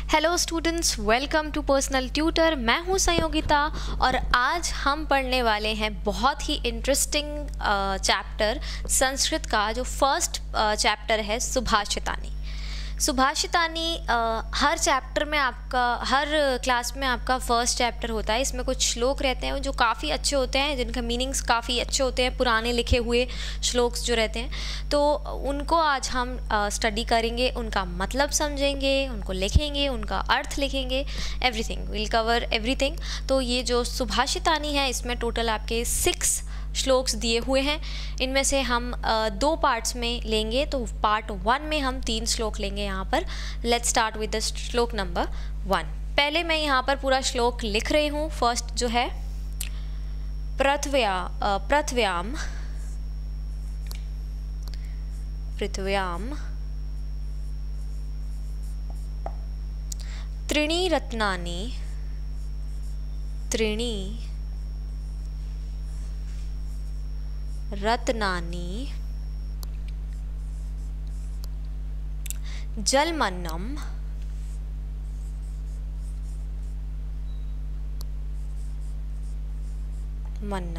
Hello students, welcome to personal tutor. मैं हूं संयोगिता और आज हम पढ़ने वाले हैं बहुत ही इंटरेस्टिंग चैप्टर संस्कृत का, जो फर्स्ट चैप्टर है सुभाषितानी। सुभाषितानी हर चैप्टर में आपका, हर क्लास में आपका फर्स्ट चैप्टर होता है। इसमें कुछ श्लोक रहते हैं जो काफ़ी अच्छे होते हैं, जिनका मीनिंग्स काफ़ी अच्छे होते हैं, पुराने लिखे हुए श्लोक्स जो रहते हैं, तो उनको आज हम स्टडी करेंगे, उनका मतलब समझेंगे, उनको लिखेंगे, उनका अर्थ लिखेंगे, एवरीथिंग, विल कवर एवरीथिंग। तो ये जो सुभाषितानी है, इसमें टोटल आपके 6 श्लोक्स दिए हुए हैं। इनमें से हम 2 पार्ट्स में लेंगे, तो पार्ट 1 में हम 3 श्लोक लेंगे यहाँ पर। लेट्स स्टार्ट विद द श्लोक नंबर 1। पहले मैं यहाँ पर पूरा श्लोक लिख रही हूँ। फर्स्ट जो है पृथ्व्याम त्रीणि रत्नानि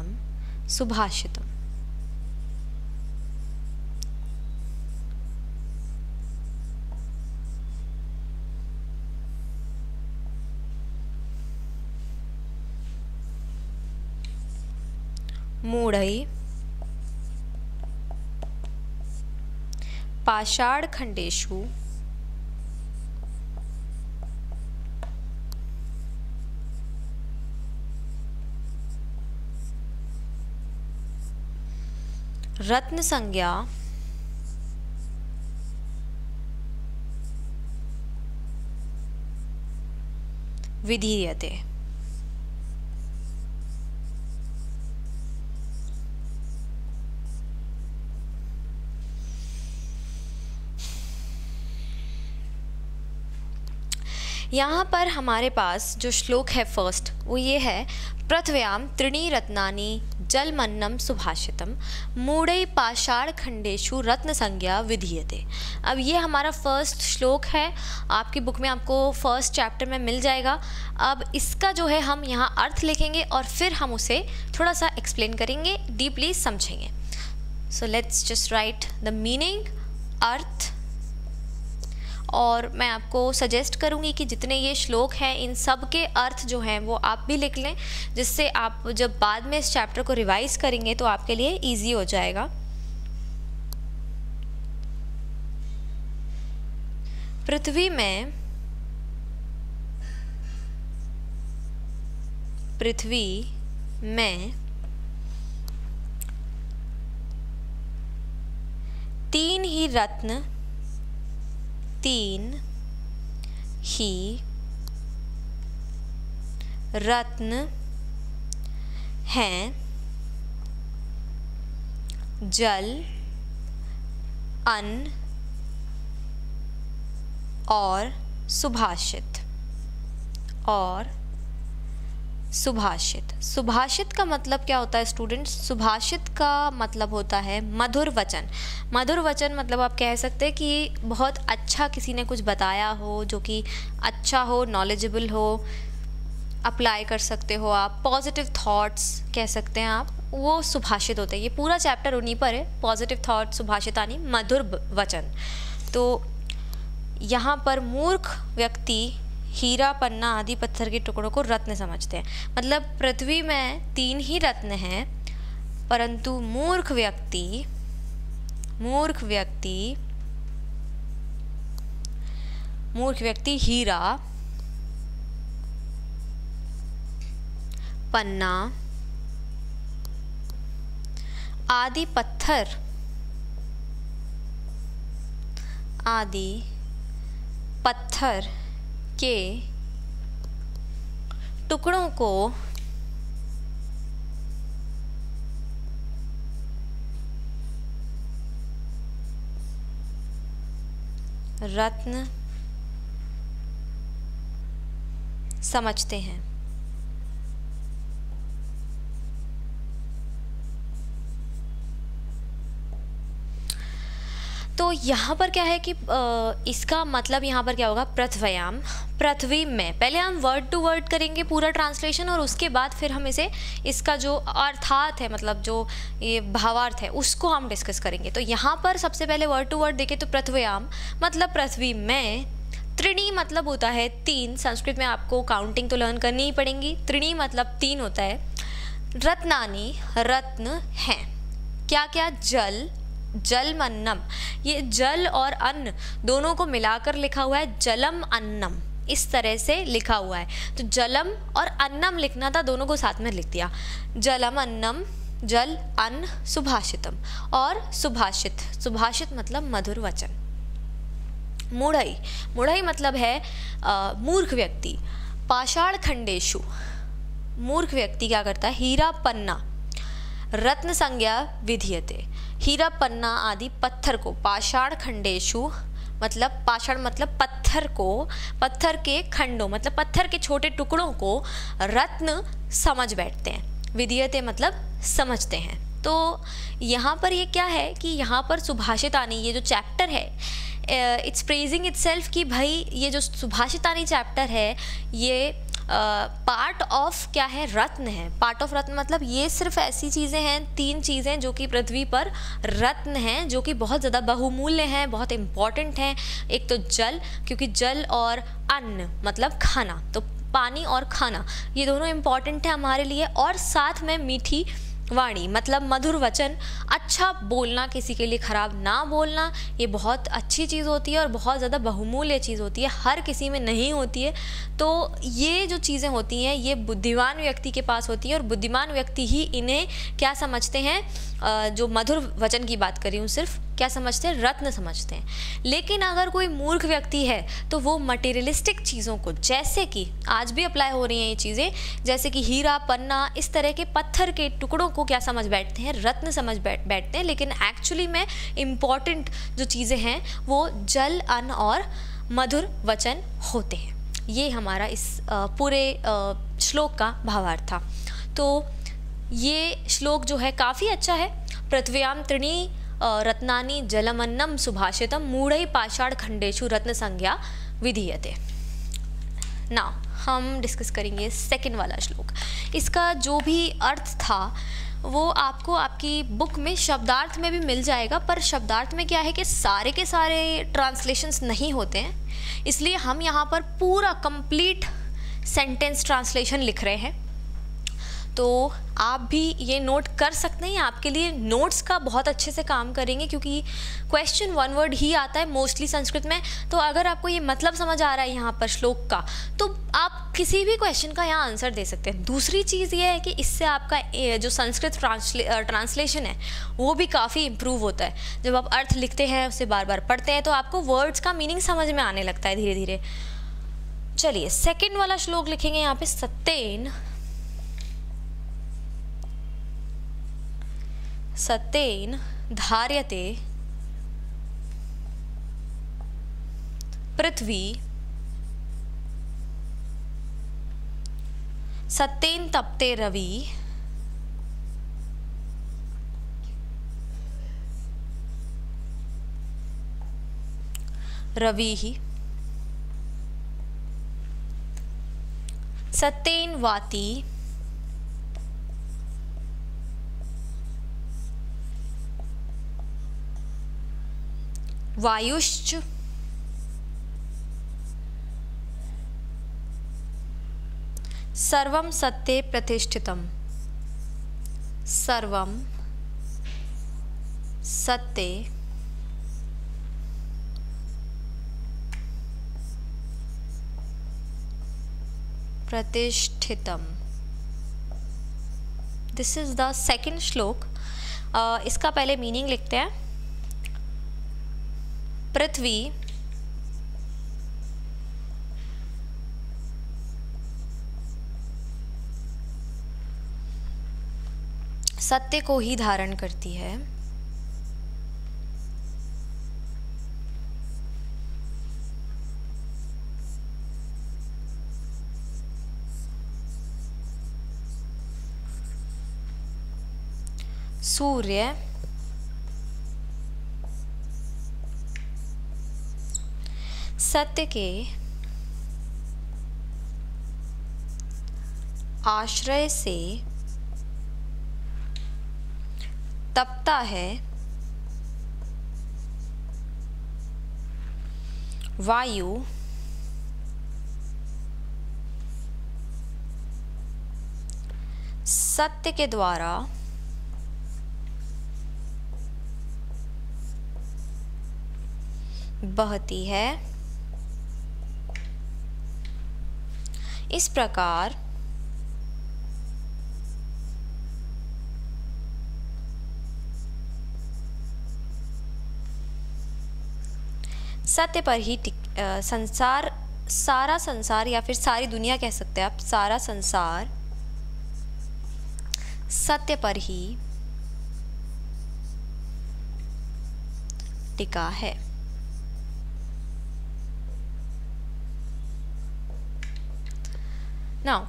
जलमन्नं सुभाषितम्। मूढ़ै पाषाणखण्डेषु रत्नसंज्ञा विधीयते। यहाँ पर हमारे पास जो श्लोक है फर्स्ट, वो ये है, पृथ्व्याम त्रीणि रत्नानि जलमन्नं सुभाषितम् मूढ़ै पाषाणखण्डेषु रत्नसंज्ञा विधीयते। अब ये हमारा फर्स्ट श्लोक है, आपकी बुक में आपको फर्स्ट चैप्टर में मिल जाएगा। अब इसका जो है हम यहाँ अर्थ लिखेंगे और फिर हम उसे थोड़ा सा एक्सप्लेन करेंगे, डीपली समझेंगे। So let's just write the meaning, अर्थ। और मैं आपको सजेस्ट करूँगी कि जितने ये श्लोक हैं, इन सब के अर्थ जो हैं वो आप भी लिख लें, जिससे आप जब बाद में इस चैप्टर को रिवाइज करेंगे तो आपके लिए इजी हो जाएगा। पृथ्वी में 3 ही रत्न हैं, जल, अन्न और सुभाषित। सुभाषित का मतलब क्या होता है स्टूडेंट्स? सुभाषित का मतलब होता है मधुर वचन। मधुर वचन मतलब आप कह सकते हैं कि बहुत अच्छा किसी ने कुछ बताया हो, जो कि अच्छा हो, नॉलेजेबल हो, अप्लाई कर सकते हो आप, पॉजिटिव थॉट्स कह सकते हैं आप, वो सुभाषित होते हैं। ये पूरा चैप्टर उन्हीं पर है, पॉजिटिव थॉट, सुभाषितानी, मधुर वचन। तो यहाँ पर मूर्ख व्यक्ति हीरा, पन्ना आदि पत्थर के टुकड़ों को रत्न समझते हैं। मतलब पृथ्वी में 3 ही रत्न हैं, परंतु मूर्ख व्यक्ति हीरा, पन्ना आदि पत्थर के टुकड़ों को रत्न समझते हैं। तो यहाँ पर क्या है कि इसका मतलब यहाँ पर क्या होगा, पृथ्व्याम, पृथ्वी में। पहले हम वर्ड टू वर्ड करेंगे पूरा ट्रांसलेशन, और उसके बाद फिर हम इसे, इसका जो अर्थात है, मतलब जो ये भावार्थ है, उसको हम डिस्कस करेंगे। तो यहाँ पर सबसे पहले वर्ड टू वर्ड देखें तो पृथ्व्याम मतलब पृथ्वी में, त्रिणी मतलब होता है तीन, संस्कृत में आपको काउंटिंग तो लर्न करनी ही पड़ेगी, त्रिणी मतलब तीन होता है। रत्नानी रत्न हैं, क्या क्या, जल, जलम अन्नम, ये जल और अन्न दोनों को मिलाकर लिखा हुआ है, जलम अन्नम, इस तरह से लिखा हुआ है। तो जलम और अन्नम लिखना था, दोनों को साथ में लिख दिया, जलम अन्नम, जल अन्न, सुभाषितम, और सुभाषित, सुभाषित मतलब मधुर वचन। मूढ़ई, मूढ़ई मतलब है मूर्ख व्यक्ति। पाषाण खंडेशु, मूर्ख व्यक्ति क्या करता है, हीरा पन्ना, रत्न संज्ञा विधीयते, हीरा पन्ना आदि पत्थर को, पाषाण खंडेशु मतलब, पाषाण मतलब पत्थर को, पत्थर के खंडों मतलब पत्थर के छोटे टुकड़ों को रत्न समझ बैठते हैं, विधीयते मतलब समझते हैं। तो यहाँ पर ये क्या है कि यहाँ पर सुभाषितानी, ये जो चैप्टर है, इट्स प्रेजिंग इटसेल्फ कि भाई ये जो सुभाषितानी चैप्टर है ये पार्ट ऑफ क्या है, रत्न है। पार्ट ऑफ रत्न मतलब ये सिर्फ ऐसी चीज़ें हैं, तीन चीज़ें जो कि पृथ्वी पर रत्न हैं, जो कि बहुत ज़्यादा बहुमूल्य हैं, बहुत इम्पॉर्टेंट हैं। एक तो जल, क्योंकि जल और अन्न मतलब खाना, तो पानी और खाना ये दोनों इम्पॉर्टेंट है हमारे लिए, और साथ में मीठी वाणी मतलब मधुर वचन, अच्छा बोलना, किसी के लिए खराब ना बोलना, ये बहुत अच्छी चीज़ होती है और बहुत ज़्यादा बहुमूल्य चीज़ होती है, हर किसी में नहीं होती है। तो ये जो चीज़ें होती हैं ये बुद्धिमान व्यक्ति के पास होती है, और बुद्धिमान व्यक्ति ही इन्हें क्या समझते हैं, जो मधुर वचन की बात कर रही हूँ सिर्फ, क्या समझते हैं, रत्न समझते हैं। लेकिन अगर कोई मूर्ख व्यक्ति है तो वो मटेरियलिस्टिक चीज़ों को, जैसे कि आज भी अप्लाई हो रही हैं ये चीज़ें, जैसे कि हीरा पन्ना, इस तरह के पत्थर के टुकड़ों को क्या समझ बैठते हैं, रत्न समझ बैठते हैं। लेकिन एक्चुअली में इम्पॉर्टेंट जो चीज़ें हैं वो जल, अन्न और मधुर वचन होते हैं। ये हमारा इस पूरे श्लोक का भावार्थ था। तो ये श्लोक जो है काफ़ी अच्छा है। पृथ्व्याम त्रीणि रत्नानि जलमन्नम सुभाषितम मूढ़ै पाषाण खंडेषु रत्न संज्ञा विधीयते। नाउ हम डिस्कस करेंगे सेकंड वाला श्लोक। इसका जो भी अर्थ था वो आपको आपकी बुक में शब्दार्थ में भी मिल जाएगा, पर शब्दार्थ में क्या है कि सारे के सारे ट्रांसलेशंस नहीं होते हैं, इसलिए हम यहाँ पर पूरा कंप्लीट सेंटेंस ट्रांसलेशन लिख रहे हैं। तो आप भी ये नोट कर सकते हैं, आपके लिए नोट्स का बहुत अच्छे से काम करेंगे, क्योंकि क्वेश्चन वन वर्ड ही आता है मोस्टली संस्कृत में। तो अगर आपको ये मतलब समझ आ रहा है यहाँ पर श्लोक का, तो आप किसी भी क्वेश्चन का यहाँ आंसर दे सकते हैं। दूसरी चीज़ ये है कि इससे आपका जो संस्कृत ट्रांसलेशन है वो भी काफ़ी इम्प्रूव होता है। जब आप अर्थ लिखते हैं, उसे बार बार पढ़ते हैं, तो आपको वर्ड्स का मीनिंग समझ में आने लगता है धीरे धीरे। चलिए सेकेंड वाला श्लोक लिखेंगे यहाँ पे। सत्येन सत्येन धार्यते पृथ्वी सत्येन तप्ते रवि रविः सत्येन वाति वायुश्च सर्वं सत्ये प्रतिष्ठितम् सर्वं सत्ये प्रतिष्ठितम्। दिस इज द सेकेंड श्लोक। इसका पहले मीनिंग लिखते हैं। पृथ्वी सत्य को ही धारण करती है, सूर्य सत्य के आश्रय से तपता है वायु सत्य के द्वारा बहती है। इस प्रकार सत्य पर ही संसार, सारा संसार या फिर सारी दुनिया कह सकते हैं आप, सारा संसार सत्य पर ही टिका है। नाउ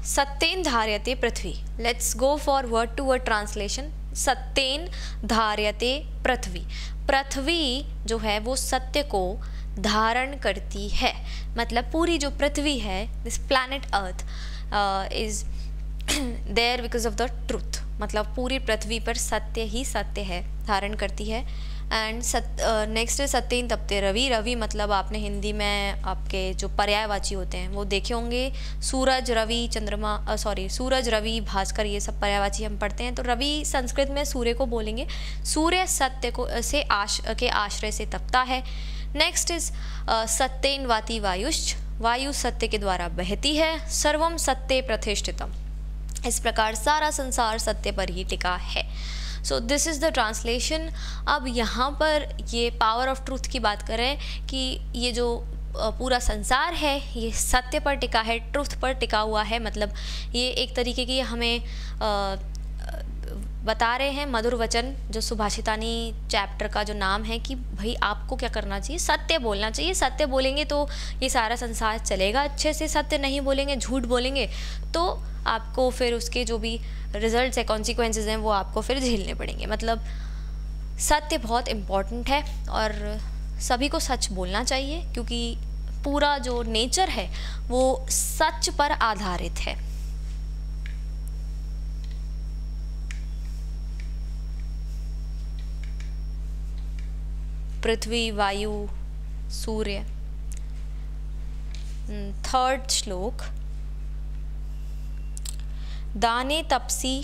सत्येन धार्यते पृथ्वी, let's go for word to word translation. सत्येन धार्यते पृथ्वी, पृथ्वी जो है वो सत्य को धारण करती है, मतलब पूरी जो पृथ्वी है, this planet earth is there because of the truth, मतलब पूरी पृथ्वी पर सत्य ही सत्य है, धारण करती है। एंड नेक्स्ट है सत्येन तपते रवि, रवि मतलब आपने हिंदी में आपके जो पर्यायवाची होते हैं वो देखे होंगे, सूरज, रवि, चंद्रमा, सूरज, रवि, भास्कर, ये सब पर्यायवाची हम पढ़ते हैं। तो रवि संस्कृत में सूर्य को बोलेंगे, सूर्य सत्य को के आश्रय से तपता है। नेक्स्ट इज सत्येन वाति वायुश्च, वायु सत्य के द्वारा बहती है। सर्वम सत्ये प्रतिष्ठितम, इस प्रकार सारा संसार सत्य पर ही टिका है। So this is the translation. अब यहाँ पर ये पावर ऑफ ट्रूथ की बात करें कि ये जो पूरा संसार है ये सत्य पर टिका है, ट्रूथ पर टिका हुआ है, मतलब ये एक तरीके की हमें बता रहे हैं मधुर वचन, जो सुभाषितानी चैप्टर का जो नाम है कि भाई आपको क्या करना चाहिए, सत्य बोलना चाहिए। सत्य बोलेंगे तो ये सारा संसार चलेगा अच्छे से, सत्य नहीं बोलेंगे, झूठ बोलेंगे तो आपको फिर उसके जो भी रिजल्ट्स है, कॉन्सिक्वेंसेस हैं, वो आपको फिर झेलने पड़ेंगे। मतलब सत्य बहुत इम्पॉर्टेंट है और सभी को सच बोलना चाहिए, क्योंकि पूरा जो नेचर है वो सच पर आधारित है। पृथ्वी, वायु, सूर्य। थर्ड श्लोक, दाने तपसी,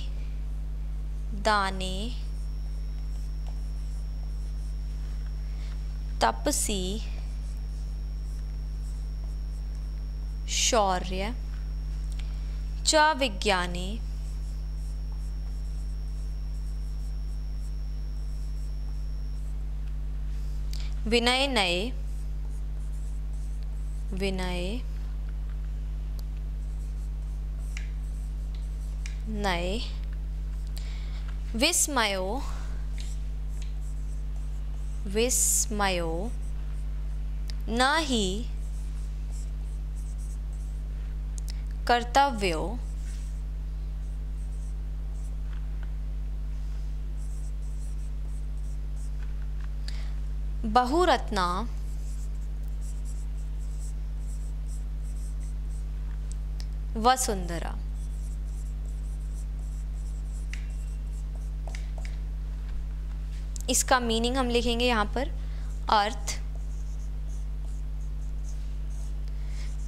दाने तपसी शौर्य च विज्ञाने विनय नये, विनय नये विस्मयो, विस्मयो न ही कर्तव्यो बहुरत्ना वसुंधरा। इसका मीनिंग हम लिखेंगे यहाँ पर, अर्थ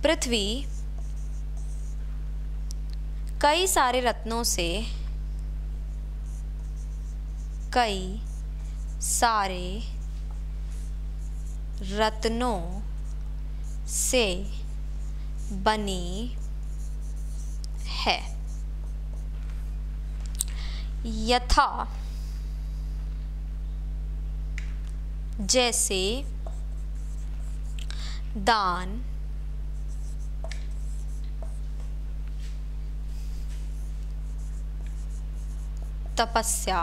पृथ्वी कई सारे रत्नों से, कई सारे रत्नों से बनी है। यथा, जैसे, दान, तपस्या,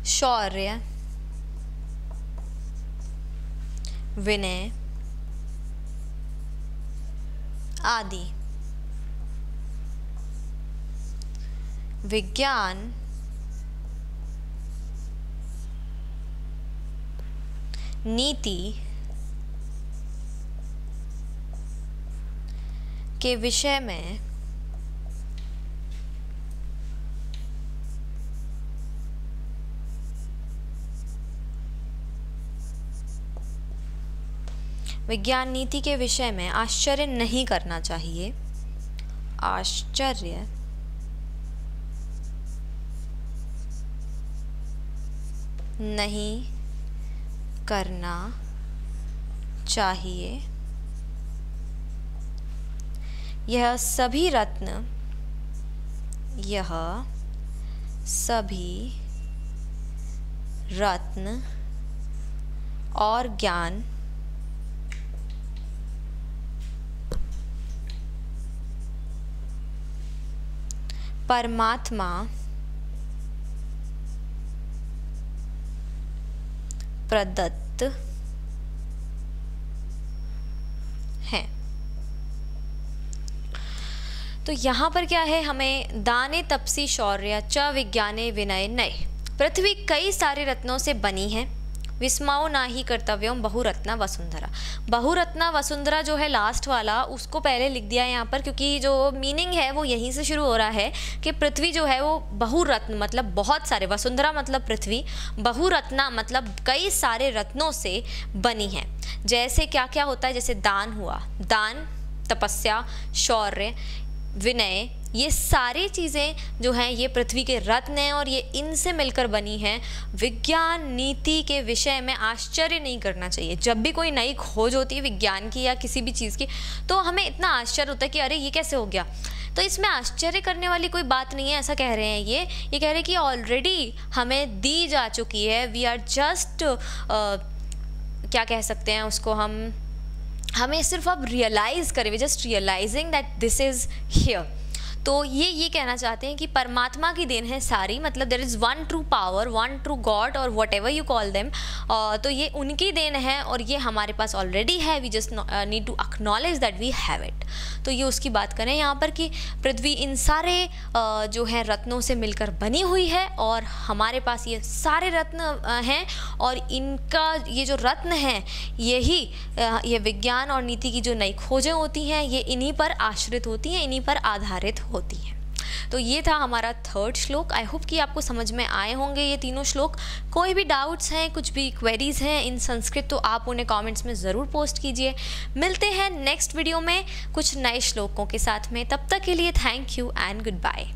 शौर्य, विनय आदि। विज्ञान नीति के विषय में विज्ञान नीति के विषय में आश्चर्य नहीं करना चाहिए, आश्चर्य नहीं करना चाहिए। यह सभी रत्न और ज्ञान परमात्मा प्रदत्त हैं। तो यहाँ पर क्या है, हमें दाने तपसी शौर्य च विज्ञाने विनय नय। पृथ्वी कई सारे रत्नों से बनी है, विस्माओ ना ही कर्तव्यम बहुरत्ना वसुंधरा। बहुरत्ना वसुंधरा जो है लास्ट वाला, उसको पहले लिख दिया है यहाँ पर, क्योंकि जो मीनिंग है वो यहीं से शुरू हो रहा है कि पृथ्वी जो है वो बहुरत्न मतलब बहुत सारे, वसुंधरा मतलब पृथ्वी, बहुरत्ना मतलब कई सारे रत्नों से बनी है। जैसे क्या क्या होता है, जैसे दान हुआ, दान, तपस्या, शौर्य, विनय, ये सारी चीज़ें जो हैं ये पृथ्वी के रत्न हैं और ये इनसे मिलकर बनी हैं। विज्ञान नीति के विषय में आश्चर्य नहीं करना चाहिए। जब भी कोई नई खोज होती है विज्ञान की या किसी भी चीज़ की, तो हमें इतना आश्चर्य होता है कि अरे ये कैसे हो गया। तो इसमें आश्चर्य करने वाली कोई बात नहीं है, ऐसा कह रहे हैं ये कह रहे हैं कि ऑलरेडी हमें दी जा चुकी है। वी आर जस्ट क्या कह सकते हैं उसको, हमें सिर्फ अब रियलाइज़ करें, we just realizing that this is here. तो ये कहना चाहते हैं कि परमात्मा की देन है सारी, मतलब there is one true power, one true God और whatever you call them. तो ये उनकी देन है और ये हमारे पास ऑलरेडी है। We just need to acknowledge that we have it. तो ये उसकी बात करें यहाँ पर कि पृथ्वी इन सारे जो है रत्नों से मिलकर बनी हुई है और हमारे पास ये सारे रत्न हैं और इनका ये जो रत्न हैं यही ये विज्ञान और नीति की जो नई खोजें होती हैं ये इन्हीं पर आश्रित होती हैं, इन्हीं पर आधारित होती हैं। तो ये था हमारा थर्ड श्लोक। आई होप कि आपको समझ में आए होंगे ये तीनों श्लोक। कोई भी डाउट्स हैं, कुछ भी क्वेरीज हैं इन संस्कृत, तो आप उन्हें कमेंट्स में ज़रूर पोस्ट कीजिए। मिलते हैं नेक्स्ट वीडियो में कुछ नए श्लोकों के साथ में। तब तक के लिए thank you and good bye.